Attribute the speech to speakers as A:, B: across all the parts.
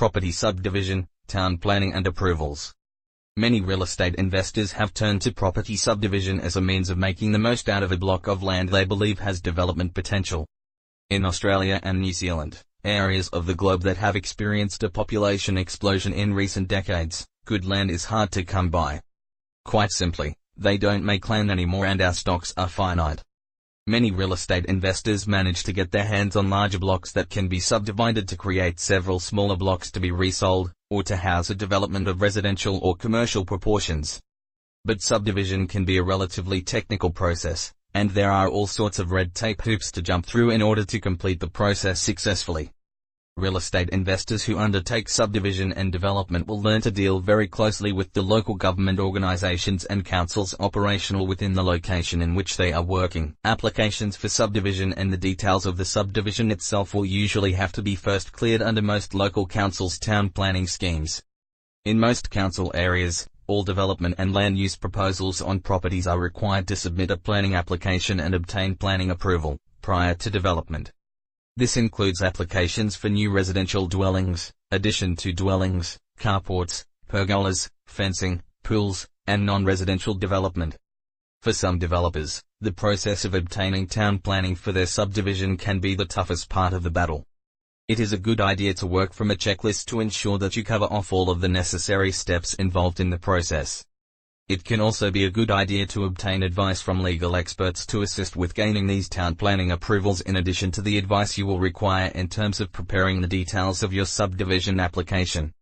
A: property subdivision, town planning and approvals. Many real estate investors have turned to property subdivision as a means of making the most out of a block of land they believe has development potential. In Australia and New Zealand, areas of the globe that have experienced a population explosion in recent decades, good land is hard to come by. Quite simply, they don't make land anymore and our stocks are finite. Many real estate investors manage to get their hands on larger blocks that can be subdivided to create several smaller blocks to be resold, or to house a development of residential or commercial proportions. But subdivision can be a relatively technical process, and there are all sorts of red tape hoops to jump through in order to complete the process successfully. Real estate investors who undertake subdivision and development will learn to deal very closely with the local government organizations and councils operational within the location in which they are working. Applications for subdivision and the details of the subdivision itself will usually have to be first cleared under most local councils' town planning schemes. In most council areas, all development and land use proposals on properties are required to submit a planning application and obtain planning approval prior to development. This includes applications for new residential dwellings, addition to dwellings, carports, pergolas, fencing, pools, and non-residential development. For some developers, the process of obtaining town planning for their subdivision can be the toughest part of the battle. It is a good idea to work from a checklist to ensure that you cover off all of the necessary steps involved in the process. It can also be a good idea to obtain advice from legal experts to assist with gaining these town planning approvals in addition to the advice you will require in terms of preparing the details of your subdivision application.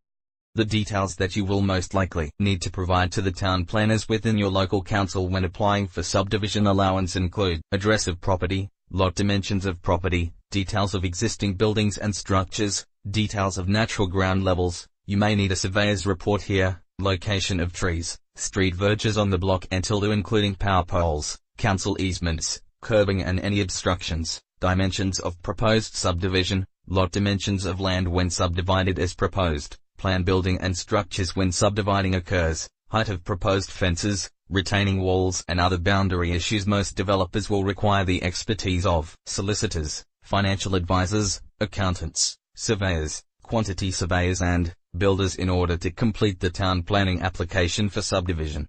A: The details that you will most likely need to provide to the town planners within your local council when applying for subdivision allowance include address of property, lot dimensions of property, details of existing buildings and structures, details of natural ground levels. You may need a surveyor's report here, location of trees, street verges on the block until including power poles, council easements, curbing and any obstructions, dimensions of proposed subdivision, lot dimensions of land when subdivided as proposed, plan building and structures when subdividing occurs, height of proposed fences, retaining walls and other boundary issues. Most developers will require the expertise of solicitors, financial advisors, accountants, surveyors, quantity surveyors and builders in order to complete the town planning application for subdivision.